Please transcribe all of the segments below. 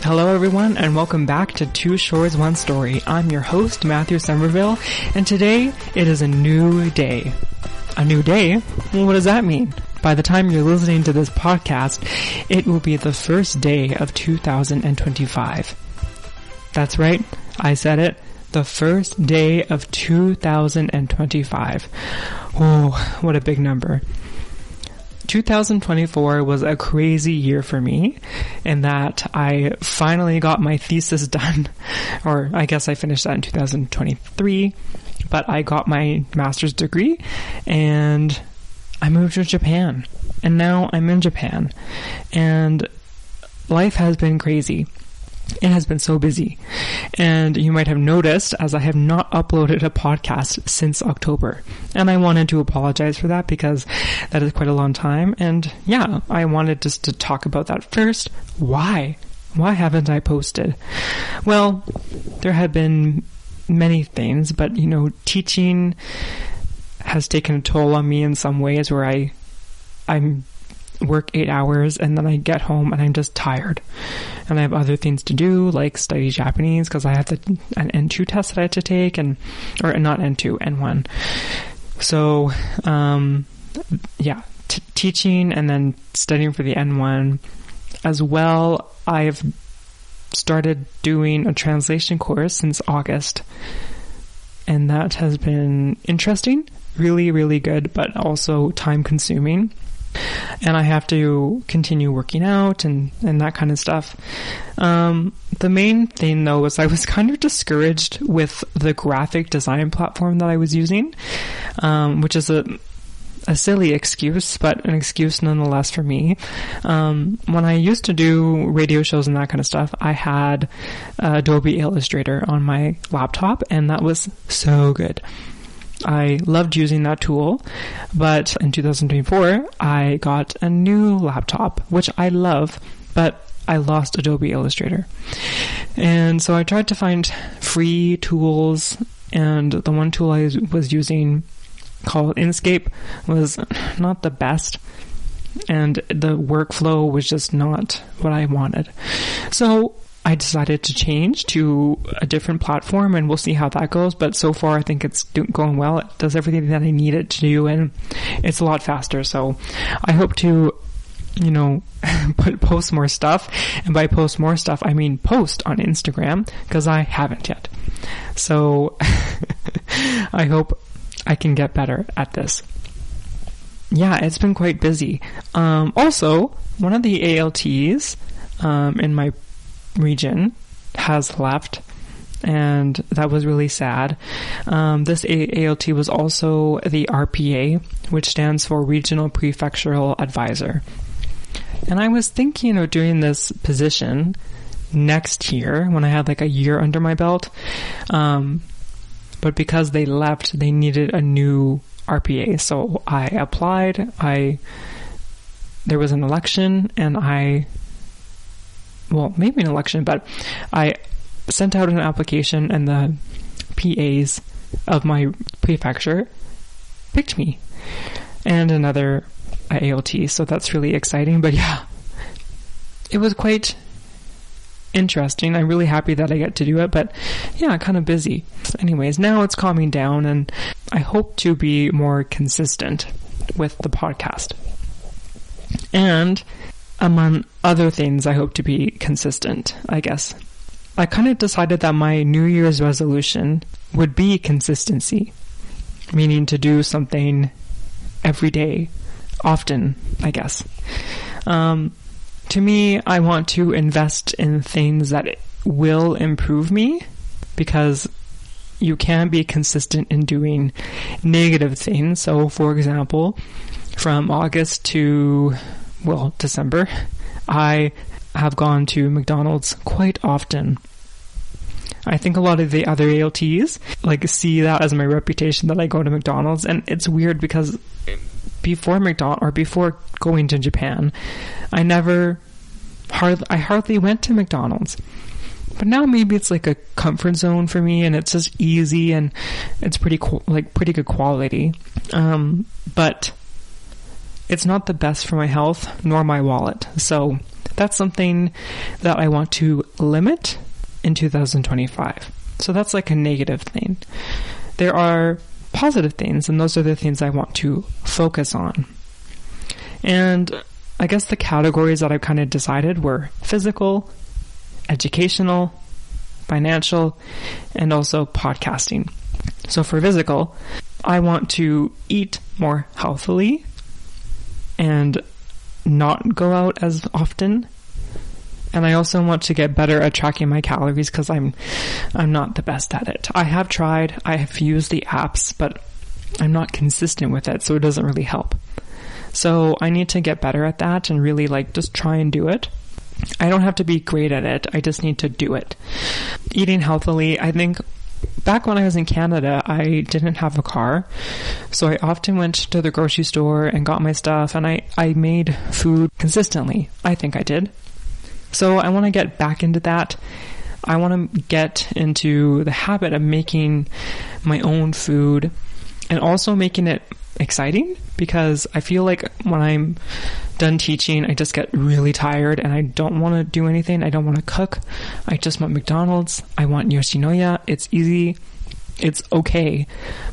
Hello everyone, and welcome back to Two Shores, One Story. I'm your host, Matthew Somerville, and today it is a new day. A new day? Well, what does that mean? By the time you're listening to this podcast, it will be the first day of 2025. That's right, I said it. The first day of 2025. Oh, what a big number. 2024 was a crazy year for me in that I finally got my thesis done, or I guess I finished that in 2023, but I got my master's degree and I moved to Japan, and now I'm in Japan, and life has been crazy. It has been so busy, and you might have noticed as I have not uploaded a podcast since October, and I wanted to apologize for that because that is quite a long time. And yeah, I wanted just to talk about that first. Why haven't I posted? Well, there have been many things, but teaching has taken a toll on me in some ways where I'm work 8 hours and then I get home and I'm just tired, and I have other things to do like study Japanese because I have an N2 test that I have to take, or not N2, N1. So teaching and then studying for the N1 as well. I've started doing a translation course since August, and that has been interesting, really, really good, but also time consuming. And I have to continue working out and that kind of stuff. The main thing though was I was kind of discouraged with the graphic design platform that I was using, which is a silly excuse, but an excuse nonetheless for me. When I used to do radio shows and that kind of stuff, I had Adobe Illustrator on my laptop, and that was so good. I loved using that tool, but in 2024, I got a new laptop, which I love, but I lost Adobe Illustrator. And so I tried to find free tools, and the one tool I was using called Inkscape was not the best, and the workflow was just not what I wanted. So I decided to change to a different platform, and we'll see how that goes. But so far, I think it's going well. It does everything that I need it to do, and it's a lot faster. So I hope to, post more stuff. And by post more stuff, I mean post on Instagram, because I haven't yet. So I hope I can get better at this. Yeah, it's been quite busy. Also, one of the ALTs in my region has left, and that was really sad. This ALT was also the RPA, which stands for Regional Prefectural Advisor. And I was thinking of doing this position next year when I had like a year under my belt. But because they left, they needed a new RPA. So I applied, there was an election, and maybe an election, but I sent out an application, and the PAs of my prefecture picked me and another ALT. So that's really exciting. But yeah, it was quite interesting. I'm really happy that I get to do it, but yeah, kind of busy. Anyways, now it's calming down, and I hope to be more consistent with the podcast. And among other things, I hope to be consistent, I guess. I kind of decided that my New Year's resolution would be consistency, meaning to do something every day, often, I guess. To me, I want to invest in things that will improve me, because you can be consistent in doing negative things. So, for example, from August to December, I have gone to McDonald's quite often. I think a lot of the other ALTs see that as my reputation that I go to McDonald's, and it's weird because before going to Japan, I hardly went to McDonald's. But now maybe it's like a comfort zone for me, and it's just easy, and it's pretty good quality. But it's not the best for my health nor my wallet. So that's something that I want to limit in 2025. So that's like a negative thing. There are positive things, and those are the things I want to focus on. And I guess the categories that I've kind of decided were physical, educational, financial, and also podcasting. So for physical, I want to eat more healthily and not go out as often. And I also want to get better at tracking my calories because I'm not the best at it. I have tried, I have used the apps, but I'm not consistent with it, so it doesn't really help. So I need to get better at that and really like just try and do it. I don't have to be great at it. I just need to do it. Eating healthily, I think back when I was in Canada, I didn't have a car. So I often went to the grocery store and got my stuff, and I made food consistently. I think I did. So I want to get back into that. I want to get into the habit of making my own food and also making it exciting, because I feel like when I'm done teaching, I just get really tired and I don't want to do anything. I don't want to cook. I just want McDonald's. I want Yoshinoya. It's easy. It's okay,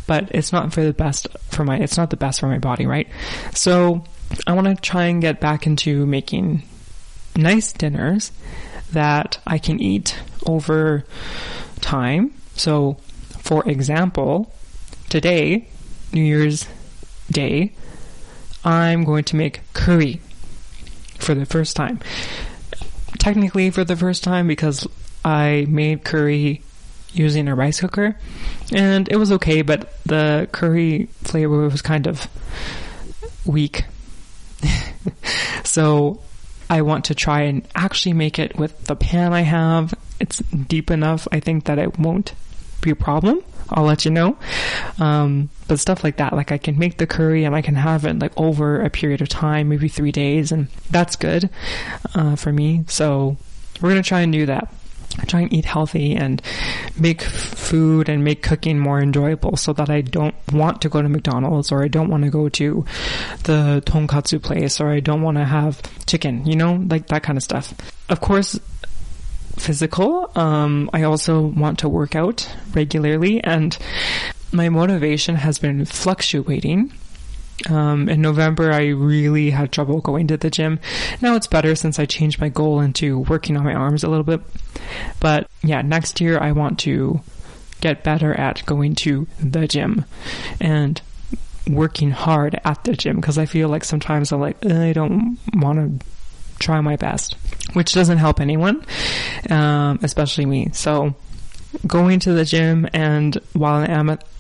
but it's not the best for my body, right? So I want to try and get back into making nice dinners that I can eat over time. So, for example, today, New Year's Day, I'm going to make curry for the first time. Technically for the first time, because I made curry using a rice cooker, and it was okay, but the curry flavor was kind of weak. So I want to try and actually make it with the pan I have. It's deep enough, I think, that it won't be a problem. I'll let you know. But stuff like that, like I can make the curry and I can have it like over a period of time, maybe 3 days, and that's good for me. So we're going to try and do that. Try and eat healthy and make food and make cooking more enjoyable, so that I don't want to go to McDonald's, or I don't want to go to the tonkatsu place, or I don't want to have chicken, like that kind of stuff. Of course, physical, I also want to work out regularly, and my motivation has been fluctuating. In November, I really had trouble going to the gym. Now it's better since I changed my goal into working on my arms a little bit. But yeah, next year I want to get better at going to the gym and working hard at the gym, because I feel like sometimes I'm like, I don't want to try my best, which doesn't help anyone, especially me. So going to the gym, and while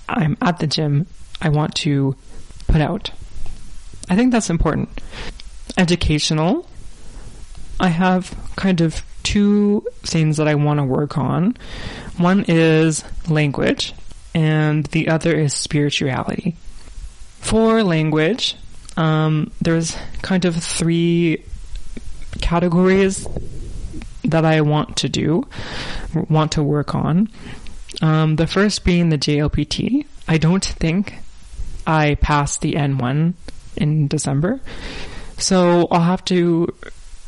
I'm at the gym, I want to put out. I think that's important. Educational, I have kind of two things that I want to work on. One is language, and the other is spirituality. For language, there's kind of 3 categories that I want to work on. The first being the JLPT. I don't think I passed the N1 in December, so I'll have to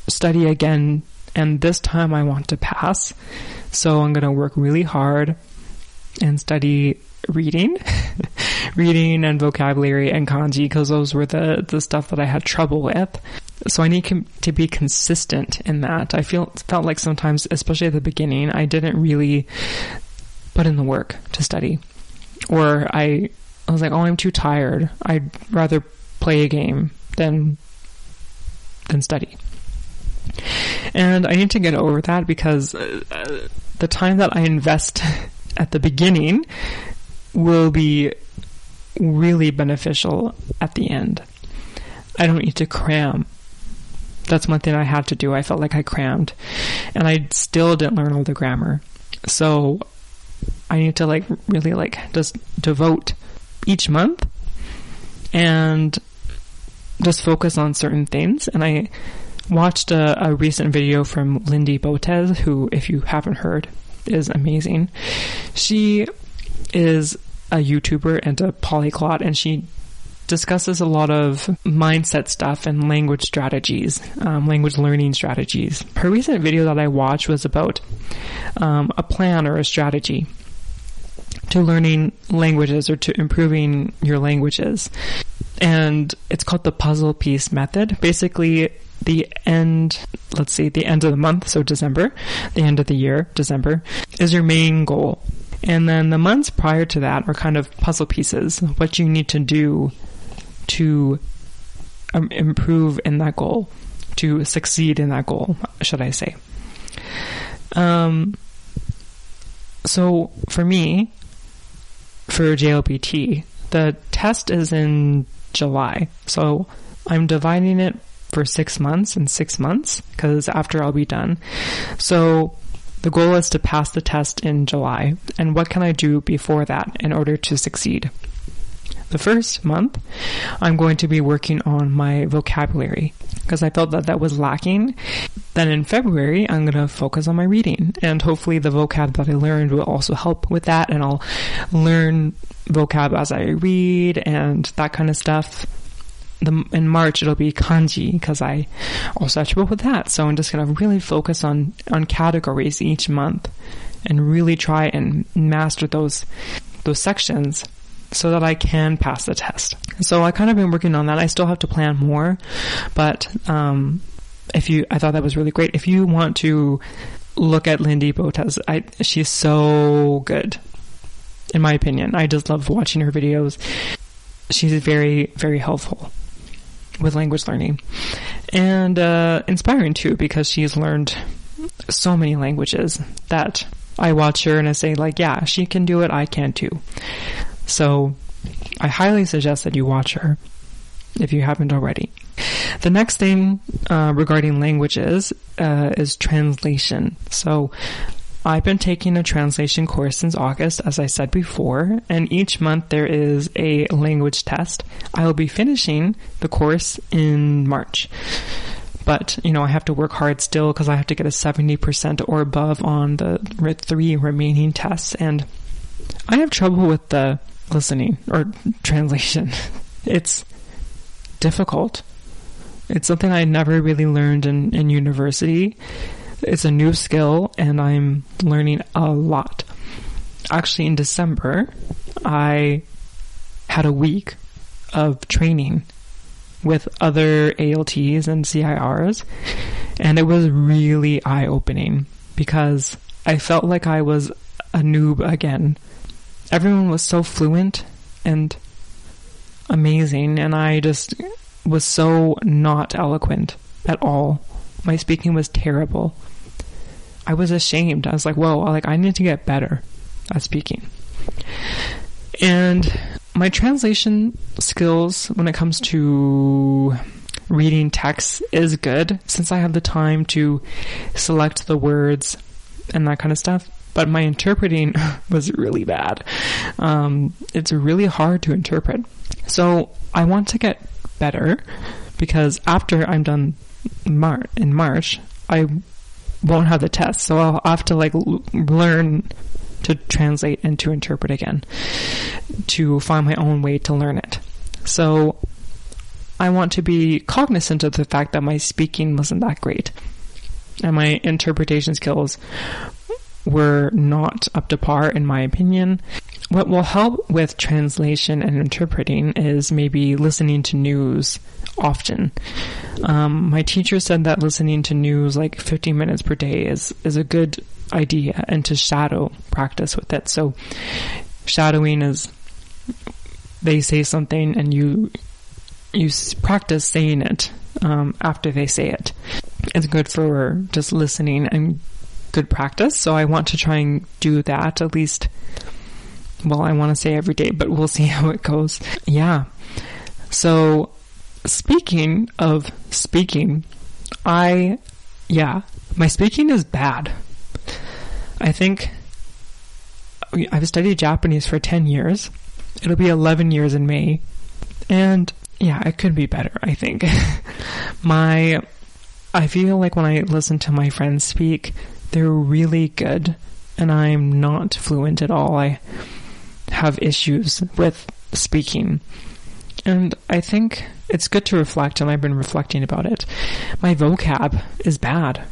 study again, and this time I want to pass. So I'm going to work really hard and study reading and vocabulary and kanji, because those were the stuff that I had trouble with. So I need to be consistent in that. I felt like sometimes, especially at the beginning, I didn't really put in the work to study, or I was like, oh, I'm too tired. I'd rather play a game than study. And I need to get over that, because the time that I invest at the beginning will be really beneficial at the end. I don't need to cram. That's one thing I had to do. I felt like I crammed, and I still didn't learn all the grammar. So I need to really just devote each month and just focus on certain things. And I watched a recent video from Lindy Botez, who, if you haven't heard, is amazing. She is a YouTuber and a polyglot, and she discusses a lot of mindset stuff and language strategies, language learning strategies. Her recent video that I watched was about a plan or a strategy to learning languages or to improving your languages. And it's called the puzzle piece method. Basically, the end of the month, so December, the end of the year, December, is your main goal. And then the months prior to that are kind of puzzle pieces, what you need to do to improve in that goal, to succeed in that goal, should I say. So for me, for JLPT, the test is in July. So I'm dividing it for 6 months and 6 months, because after I'll be done. So the goal is to pass the test in July. And what can I do before that in order to succeed? The first month, I'm going to be working on my vocabulary because I felt that was lacking. Then in February, I'm going to focus on my reading, and hopefully the vocab that I learned will also help with that, and I'll learn vocab as I read and that kind of stuff. In March, it'll be kanji because I also have trouble with that. So I'm just going to really focus on categories each month and really try and master those sections so that I can pass the test. So I kind of been working on that. I still have to plan more, but I thought that was really great. If you want to look at Lindy Botas, she's so good, in my opinion. I just love watching her videos. She's very, very helpful with language learning, and inspiring too, because she's learned so many languages that I watch her and I say, like, yeah, she can do it, I can too. So I highly suggest that you watch her if you haven't already. The next thing regarding languages is translation. So I've been taking a translation course since August, as I said before, and each month there is a language test. I will be finishing the course in March. But, I have to work hard still because I have to get a 70% or above on the 3 remaining tests, and I have trouble with the listening or translation. It's difficult. It's something I never really learned in university. It's a new skill, and I'm learning a lot. Actually, in December, I had a week of training with other ALTs and CIRs, and it was really eye-opening because I felt like I was a noob again. Everyone was so fluent and amazing, and I just was so not eloquent at all. My speaking was terrible. I was ashamed. I was like, whoa, I need to get better at speaking. And my translation skills when it comes to reading text is good, since I have the time to select the words and that kind of stuff. But my interpreting was really bad. It's really hard to interpret. So I want to get better, because after I'm done in March, I won't have the test. So I'll have to learn to translate and to interpret again, to find my own way to learn it. So I want to be cognizant of the fact that my speaking wasn't that great, and my interpretation skills were not up to par, in my opinion. What will help with translation and interpreting is maybe listening to news often. My teacher said that listening to news 15 minutes per day is a good idea, and to shadow practice with it. So shadowing is they say something and you practice saying it after they say it. It's good for just listening and good practice. So I want to try and do that at least. Well, I want to say every day, but we'll see how it goes. Yeah. So speaking of speaking, my speaking is bad. I think I've studied Japanese for 10 years. It'll be 11 years in May. And yeah, it could be better, I think. I feel like when I listen to my friends speak, they're really good, and I'm not fluent at all. I have issues with speaking. And I think it's good to reflect, and I've been reflecting about it. My vocab is bad,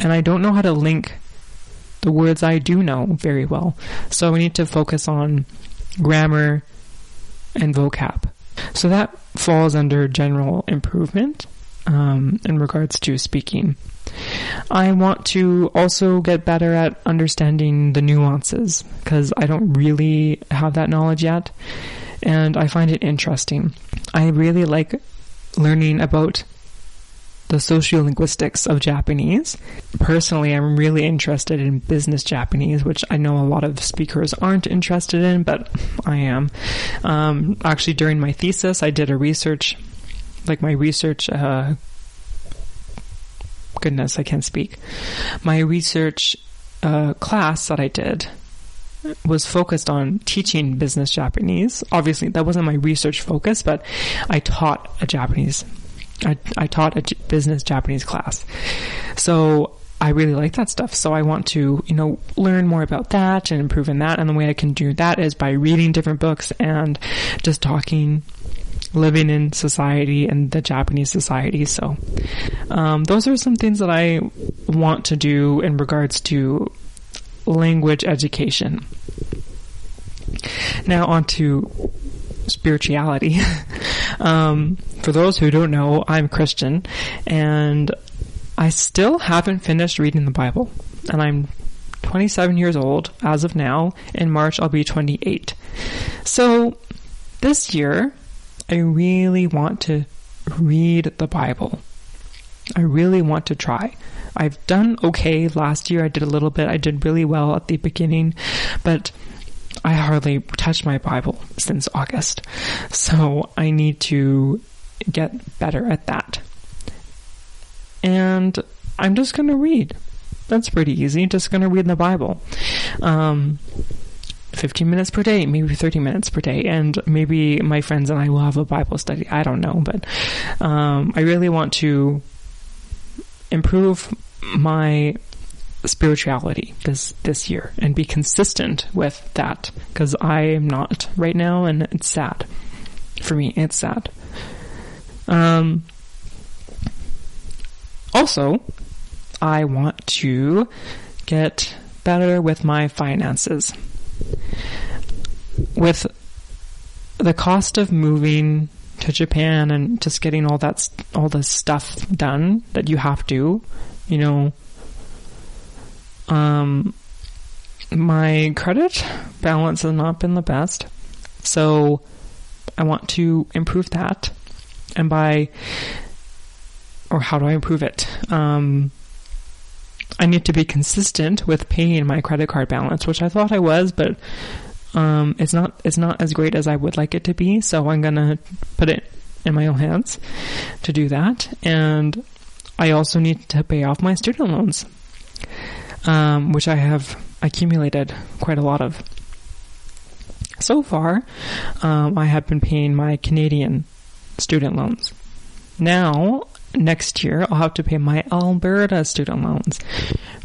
and I don't know how to link the words I do know very well. So I need to focus on grammar and vocab. So that falls under general improvement in regards to speaking. I want to also get better at understanding the nuances, because I don't really have that knowledge yet, and I find it interesting. I really like learning about the sociolinguistics of Japanese. Personally, I'm really interested in business Japanese, which I know a lot of speakers aren't interested in, but I am. Actually, during my thesis, I did a research, goodness, I can't speak. My research class that I did was focused on teaching business Japanese. Obviously, that wasn't my research focus, but I taught a business Japanese class. So I really like that stuff. So I want to, learn more about that and improve in that. And the way I can do that is by reading different books and just talking, living in society and the Japanese society. So those are some things that I want to do in regards to language education. Now on to spirituality. For those who don't know, I'm Christian, and I still haven't finished reading the Bible, and I'm 27 years old as of now. In March, I'll be 28. So this year, I really want to read the Bible. I really want to try. I've done okay last year. I did a little bit. I did really well at the beginning, but I hardly touched my Bible since August. So I need to get better at that. And I'm just going to read. That's pretty easy. Just going to read the Bible. 15 minutes per day, maybe 30 minutes per day. And maybe my friends and I will have a Bible study. I don't know. But I really want to improve my spirituality this year and be consistent with that, because I am not right now, and it's sad. For me, it's sad. Also, I want to get better with my finances. With the cost of moving to Japan and just getting all the stuff done that you have to, my credit balance has not been the best. So I want to improve that. And how do I improve it? I need to be consistent with paying my credit card balance, which I thought I was, but it's not as great as I would like it to be. So I'm gonna put it in my own hands to do that. And I also need to pay off my student loans, which I have accumulated quite a lot of. So far, I have been paying my Canadian student loans. Now, next year, I'll have to pay my Alberta student loans,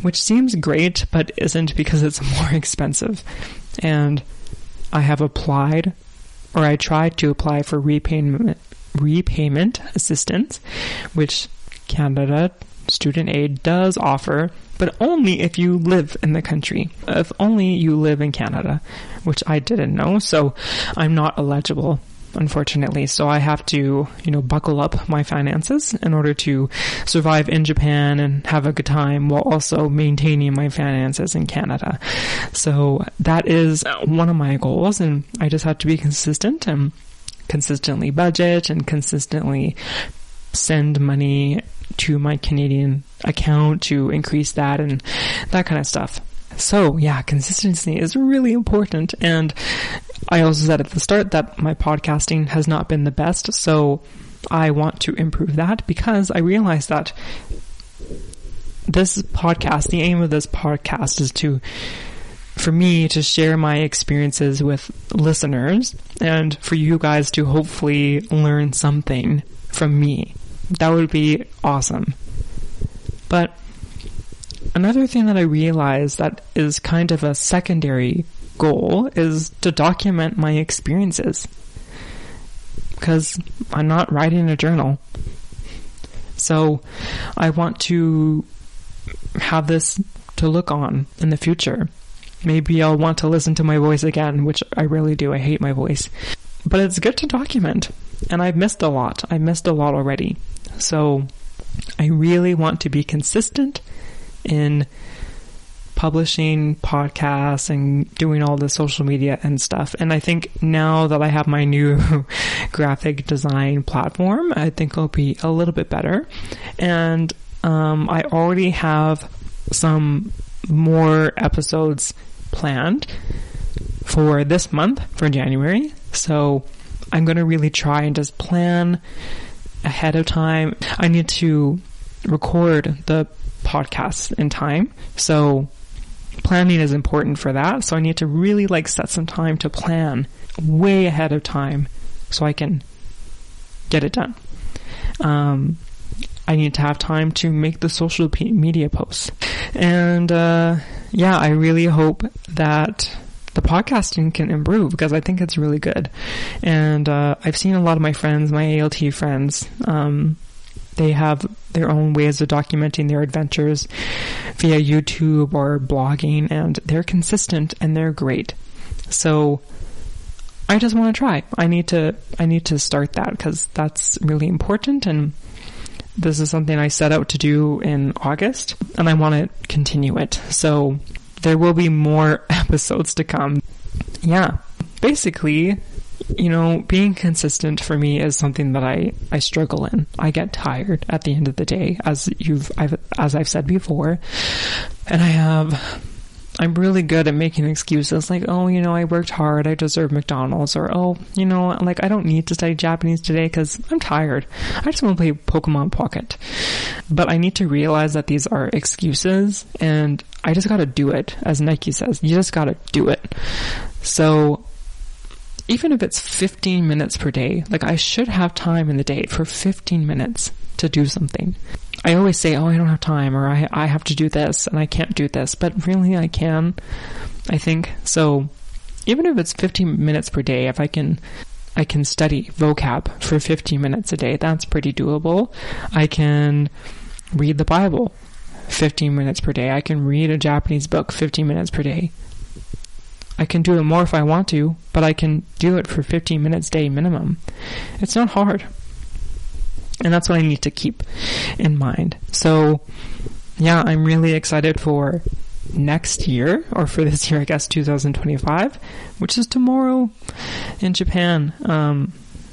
which seems great, but isn't, because it's more expensive. And I have applied, or I tried to apply for repayment assistance, which Canada Student Aid does offer, but only if you live in the country. If only you live in Canada, which I didn't know, so I'm not eligible, unfortunately. So I have to, buckle up my finances in order to survive in Japan and have a good time while also maintaining my finances in Canada. So that is one of my goals, and I just have to be consistent and consistently budget and consistently send money to my Canadian account to increase that and that kind of stuff. So yeah, consistency is really important. And I also said at the start that my podcasting has not been the best. So I want to improve that, because I realized that this podcast, the aim of this podcast is for me to share my experiences with listeners and for you guys to hopefully learn something from me. That would be awesome. But another thing that I realized that is kind of a secondary goal is to document my experiences. because I'm not writing a journal. So I want to have this to look on in the future. Maybe I'll want to listen to my voice again, which I really do. I hate my voice. But it's good to document. And I've missed a lot. I missed a lot already. So I really want to be consistent in publishing podcasts and doing all the social media and stuff. And I think now that I have my new graphic design platform, I think it'll be a little bit better. And I already have some more episodes planned for this month, for January. So I'm going to really try and just plan ahead of time. I need to record the podcasts in time. So planning is important for that. So I need to really set some time to plan way ahead of time so I can get it done. I need to have time to make the social media posts. And I really hope that the podcasting can improve, because I think it's really good. And I've seen a lot of my friends, my ALT friends, they have their own ways of documenting their adventures via YouTube or blogging, and they're consistent and they're great. So I just want to try. I need to start that, because that's really important, and this is something I set out to do in August, and I want to continue it. So there will be more episodes to come. Yeah, basically, being consistent for me is something that I struggle in. I get tired at the end of the day, as I've said before, and I'm really good at making excuses like, I worked hard, I deserve McDonald's, or, I don't need to study Japanese today because I'm tired. I just want to play Pokemon Pocket. But I need to realize that these are excuses, and I just gotta do it. As Nike says, you just gotta do it. So even if it's 15 minutes per day, I should have time in the day for 15 minutes to do something. I always say, I don't have time, or I have to do this and I can't do this, but really I can, I think. So even if it's 15 minutes per day, if I can study vocab for 15 minutes a day, that's pretty doable. I can read the Bible 15 minutes per day. I can read a Japanese book 15 minutes per day. I can do it more if I want to, but I can do it for 15 minutes a day minimum. It's not hard. And that's what I need to keep in mind. So, I'm really excited for next year, or for this year, I guess, 2025, which is tomorrow in Japan.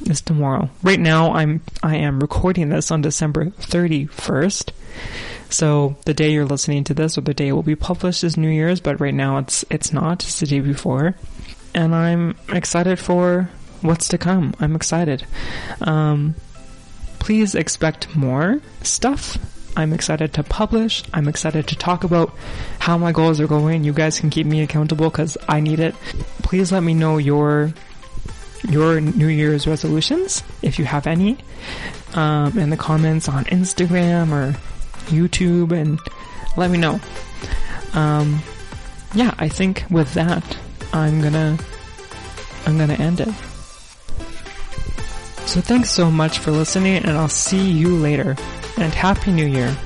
It's tomorrow. Right now, I am recording this on December 31st. So the day you're listening to this, or the day it will be published, is New Year's, but right now it's not. It's the day before. And I'm excited for what's to come. I'm excited. Please expect more stuff. I'm excited to publish. I'm excited to talk about how my goals are going. You guys can keep me accountable, because I need it. Please let me know your New Year's resolutions, if you have any, in the comments on Instagram or YouTube, and let me know. I think with that, I'm gonna end it. So thanks so much for listening, and I'll see you later, and Happy New Year.